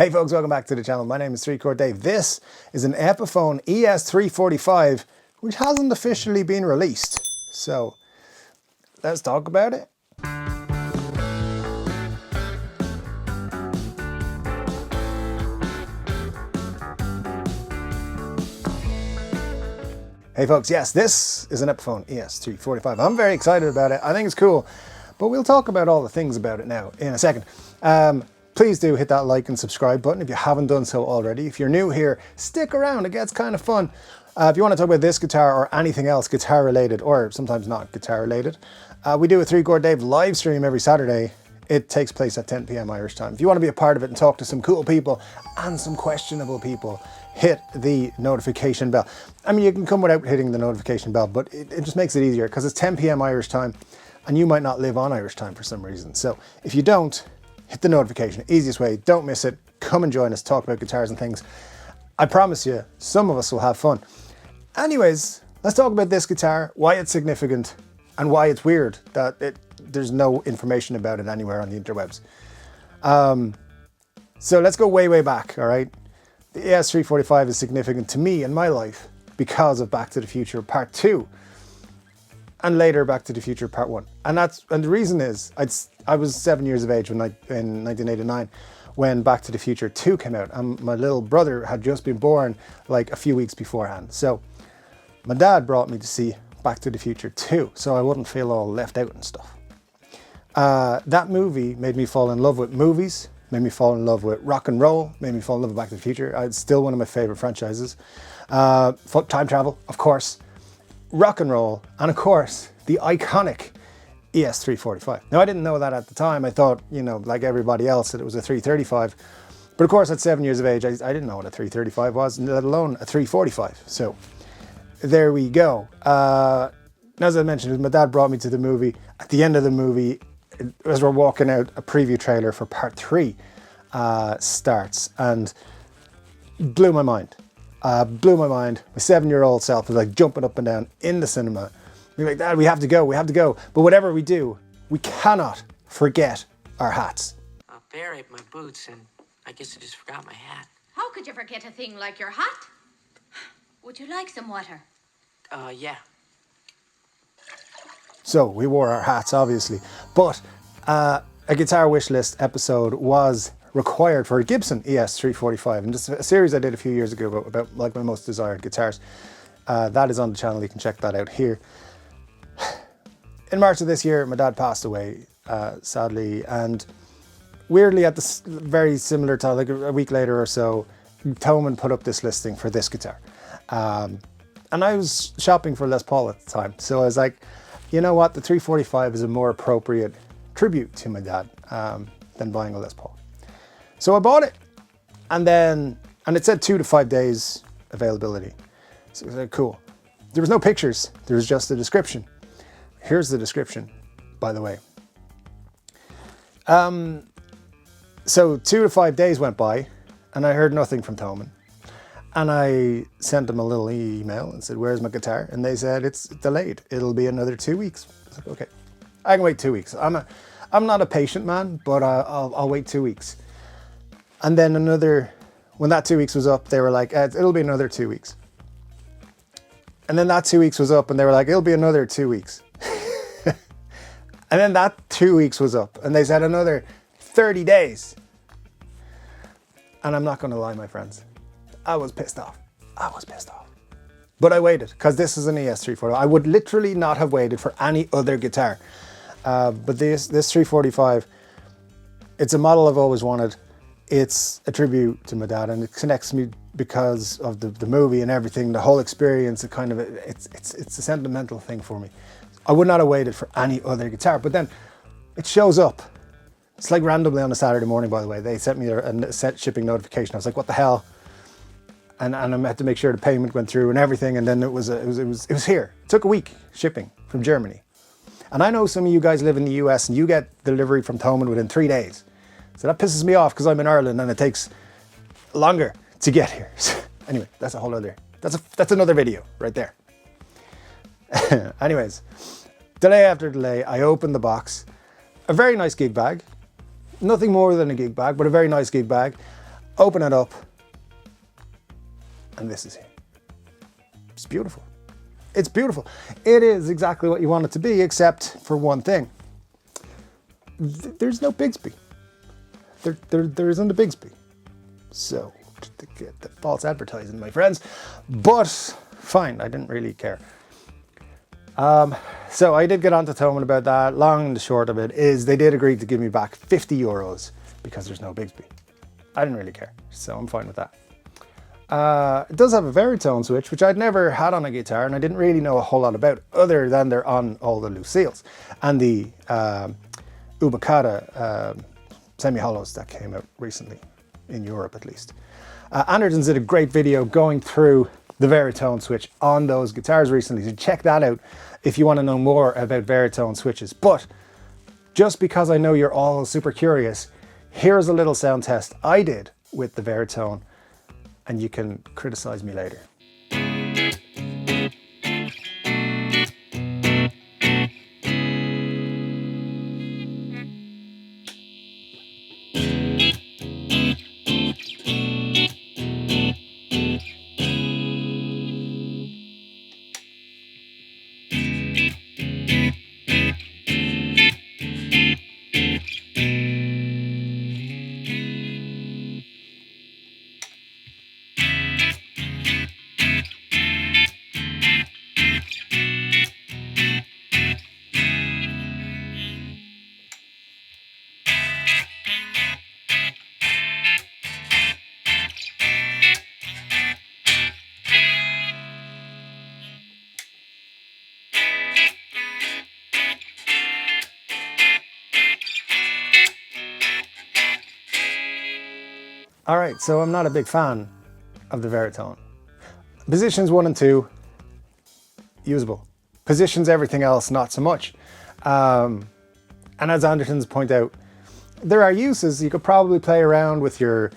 Hey folks, welcome back to the channel. My name is 3-Chord Dave. This is an Epiphone ES-345, which hasn't officially been released. So let's talk about it. Hey folks, yes, this is an Epiphone ES-345. I'm very excited about it. I think it's cool, but we'll talk about all the things about it now in a second. Please do hit that like and subscribe button if you haven't done so already. If you're new here, stick around, it gets kind of fun. If you want to talk about this guitar or anything else guitar related, or sometimes not guitar related, we do a 3-Chord Dave live stream every Saturday. It takes place at 10 p.m. Irish time. If you want to be a part of it and talk to some cool people and some questionable people, hit the notification bell. I mean, you can come without hitting the notification bell, but it just makes it easier because it's 10 p.m. Irish time and you might not live on Irish time for some reason. So if you don't, hit the notification. Easiest way, don't miss it. Come and join us, talk about guitars and things. I promise you, some of us will have fun. Anyways, let's talk about this guitar, why it's significant, and why it's weird that there's no information about it anywhere on the interwebs. So let's go way, way back, all right? The ES-345 is significant to me in my life because of Back to the Future Part 2. And later Back to the Future Part 1. And the reason is, I was 7 years of age in 1989 when Back to the Future 2 came out, and my little brother had just been born like a few weeks beforehand. So my dad brought me to see Back to the Future 2, so I wouldn't feel all left out and stuff. That movie made me fall in love with movies, made me fall in love with rock and roll, made me fall in love with Back to the Future. It's still one of my favorite franchises. Time travel, of course. Rock and roll, and of course, the iconic ES-345. Now, I didn't know that at the time. I thought, you know, like everybody else, that it was a 335. But of course, at 7 years of age, I didn't know what a 335 was, let alone a 345. So there we go. As I mentioned, my dad brought me to the movie. At the end of the movie, as we're walking out, a preview trailer for Part 3 starts, and blew my mind. Blew my mind. My 7-year-old self was like jumping up and down in the cinema. We were like, Dad, we have to go, we have to go. But whatever we do, we cannot forget our hats. A bear ate my boots, and I guess I just forgot my hat. How could you forget a thing like your hat? Would you like some water? Yeah. So we wore our hats, obviously. But a guitar wish list episode was required for a Gibson ES-345, and just a series I did a few years ago about like my most desired guitars. That is on the channel, you can check that out here. In March of this year, my dad passed away, sadly, and weirdly at the very similar time, like a week later or so, Thomann put up this listing for this guitar. And I was shopping for Les Paul at the time, so I was like, you know what, the 345 is a more appropriate tribute to my dad than buying a Les Paul. So I bought it, and it said 2 to 5 days availability. So I was like, cool. There was no pictures, there was just a description. Here's the description, by the way. So 2 to 5 days went by, and I heard nothing from Thomann. And I sent them a little email and said, where's my guitar? And they said, it's delayed. It'll be another 2 weeks. I was like, okay, I can wait 2 weeks. I'm not a patient man, but I'll wait 2 weeks. And then when that 2 weeks was up, they were like, it'll be another 2 weeks. And then that 2 weeks was up, and they were like, it'll be another 2 weeks. And then that 2 weeks was up, and they said another 30 days. And I'm not gonna lie, my friends, I was pissed off. I was pissed off. But I waited, because this is an ES-345. I would literally not have waited for any other guitar. But this 345, it's a model I've always wanted. It's a tribute to my dad, and it connects me because of the movie and everything, the whole experience. It's a sentimental thing for me. I would not have waited for any other guitar, but then it shows up. It's like randomly on a Saturday morning, by the way. They sent me a shipping notification. I was like, what the hell? And I had to make sure the payment went through and everything, and then it was here. It took a week shipping from Germany. And I know some of you guys live in the US and you get delivery from Thomann within 3 days. So that pisses me off because I'm in Ireland and it takes longer to get here. Anyway, that's another video right there. Anyways, delay after delay, I opened the box. A very nice gig bag. Nothing more than a gig bag, but a very nice gig bag. open it up, and this is it. It's beautiful. It's beautiful. It is exactly what you want it to be, except for one thing. There's no Bigsby. There isn't a Bigsby. So, to get the false advertising, my friends. But, fine, I didn't really care. So I did get on to Thomann about that. Long and the short of it is they did agree to give me back €50 because there's no Bigsby. I didn't really care, so I'm fine with that. It does have a veritone switch, which I'd never had on a guitar, and I didn't really know a whole lot about, other than they're on all the Lucille's and the Ubicata semi-hollows that came out recently, in Europe at least. Andertons did a great video going through the veritone switch on those guitars recently, so check that out if you want to know more about veritone switches. But just because I know you're all super curious, here's a little sound test I did with the veritone, and you can criticize me later. All right, so I'm not a big fan of the veritone. Positions 1 and 2, usable. Positions everything else, not so much. And as Andertons point out, there are uses. You could probably play around with your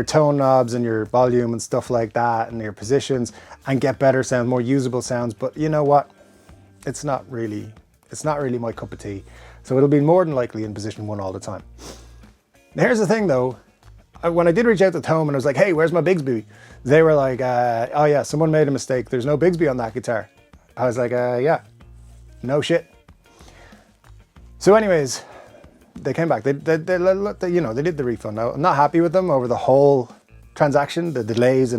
tone knobs and your volume and stuff like that, and your positions, and get better sound, more usable sounds. But you know what? It's not really my cup of tea. So it'll be more than likely in position 1 all the time. Now, here's the thing though. When I did reach out to Thomann, I was like, hey, where's my Bigsby? They were like, oh yeah, someone made a mistake. There's no Bigsby on that guitar. I was like, yeah, no shit. So anyways, they came back. They did the refund. Now, I'm not happy with them over the whole transaction, the delays. They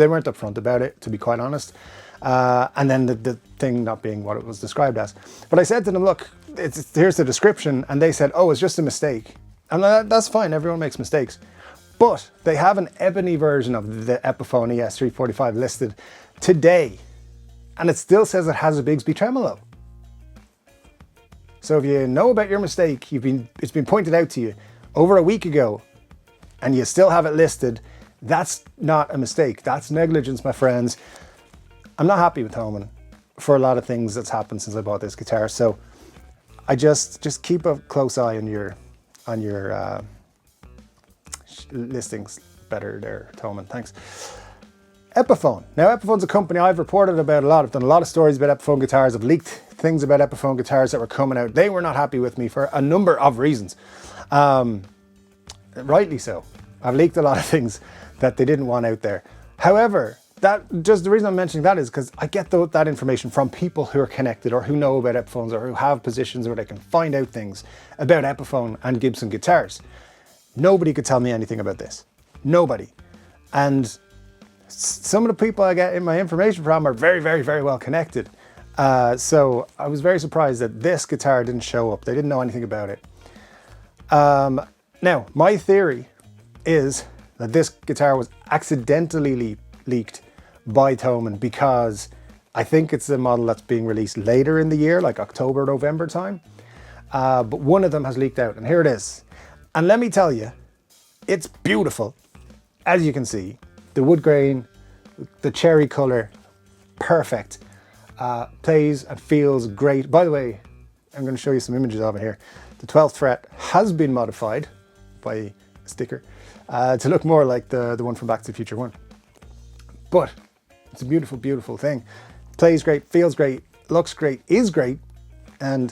weren't upfront about it, to be quite honest. And then the thing not being what it was described as. But I said to them, look, here's the description. And they said, oh, it's just a mistake. And that's fine, everyone makes mistakes. But they have an ebony version of the Epiphone ES-345 listed today. And it still says it has a Bigsby tremolo. So if you know about your mistake, it's been pointed out to you over a week ago, and you still have it listed, that's not a mistake. That's negligence, my friends. I'm not happy with Thomann for a lot of things that's happened since I bought this guitar. So I just keep a close eye on your listings better there, Thomann. Thanks. Epiphone. Now, Epiphone's a company I've reported about a lot. I've done a lot of stories about Epiphone guitars. I've leaked things about Epiphone guitars that were coming out. They were not happy with me for a number of reasons. Rightly so. I've leaked a lot of things that they didn't want out there. However, the reason I'm mentioning that is because I get that information from people who are connected or who know about Epiphones or who have positions where they can find out things about Epiphone and Gibson guitars. Nobody could tell me anything about this. Nobody. And some of the people I get in my information from are very, very, very well connected. So I was very surprised that this guitar didn't show up. They didn't know anything about it. Now, my theory is that this guitar was accidentally leaked by Thomann because I think it's a model that's being released later in the year, like October, November time. But one of them has leaked out, and here it is. And let me tell you, it's beautiful. As you can see, the wood grain, the cherry color, perfect. Plays and feels great. By the way, I'm going to show you some images of it here. The 12th fret has been modified by a sticker to look more like the one from Back to the Future 1. But it's a beautiful, beautiful thing. Plays great, feels great, looks great, is great, and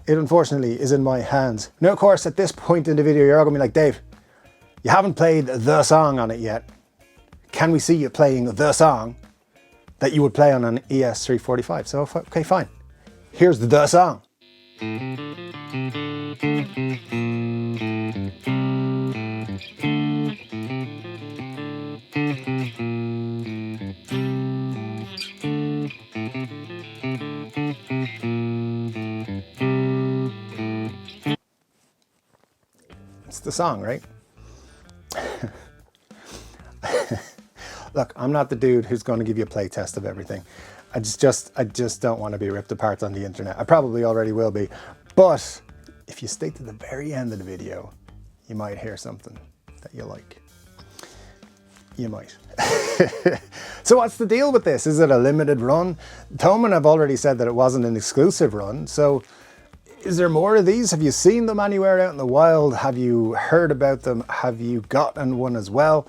it unfortunately is in my hands. Now, of course, at this point in the video, you're all going to be like, Dave, You haven't played the song on it yet. Can we see you playing the song that you would play on an ES-345? So, okay, fine. Here's the song. It's the song, right? Look, I'm not the dude who's going to give you a play test of everything. I just don't want to be ripped apart on the internet. I probably already will be. But if you stay to the very end of the video, you might hear something that you like. You might. So what's the deal with this? Is it a limited run? Thomann have already said that it wasn't an exclusive run. So is there more of these? Have you seen them anywhere out in the wild? Have you heard about them? Have you gotten one as well?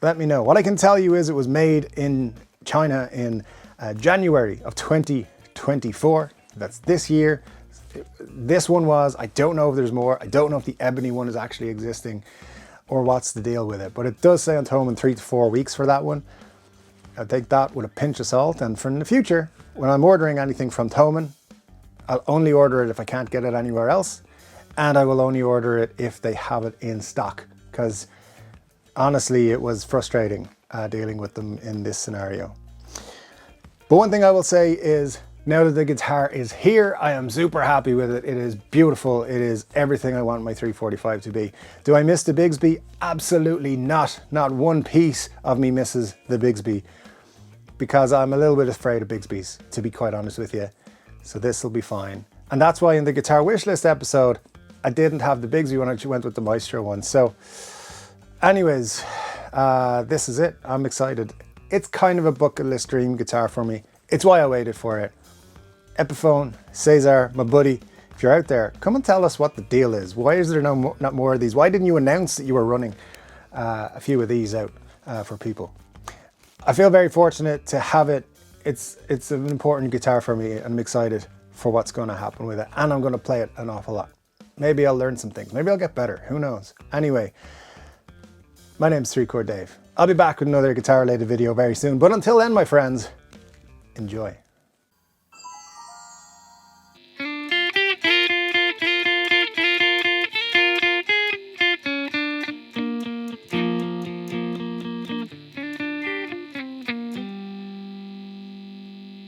Let me know. What I can tell you is it was made in China in January of 2024. That's this year. This one was. I don't know if there's more. I don't know if the ebony one is actually existing or what's the deal with it. But it does say on Thomann 3 to 4 weeks for that one. I'll take that with a pinch of salt. And for in the future, when I'm ordering anything from Thomann, I'll only order it if I can't get it anywhere else. And I will only order it if they have it in stock. Because honestly, it was frustrating dealing with them in this scenario. But one thing I will say is, now that the guitar is here, I am super happy with it. It is beautiful. It is everything I want my 345 to be. Do I miss the Bigsby? Absolutely not. Not one piece of me misses the Bigsby, because I'm a little bit afraid of Bigsbys, to be quite honest with you. So this will be fine. And that's why in the guitar wishlist episode, I didn't have the Bigsby one, I went with the Maestro one. So anyways, this is it. I'm excited. It's kind of a bucket list dream guitar for me. It's why I waited for it. Epiphone, Cesar, my buddy, if you're out there, come and tell us what the deal is. Why is there not more of these? Why didn't you announce that you were running a few of these out for people? I feel very fortunate to have it. It's an important guitar for me, and I'm excited for what's going to happen with it. And I'm going to play it an awful lot. Maybe I'll learn some things. Maybe I'll get better. Who knows? Anyway, my name's 3 Chord Dave. I'll be back with another guitar related video very soon. But until then, my friends, enjoy.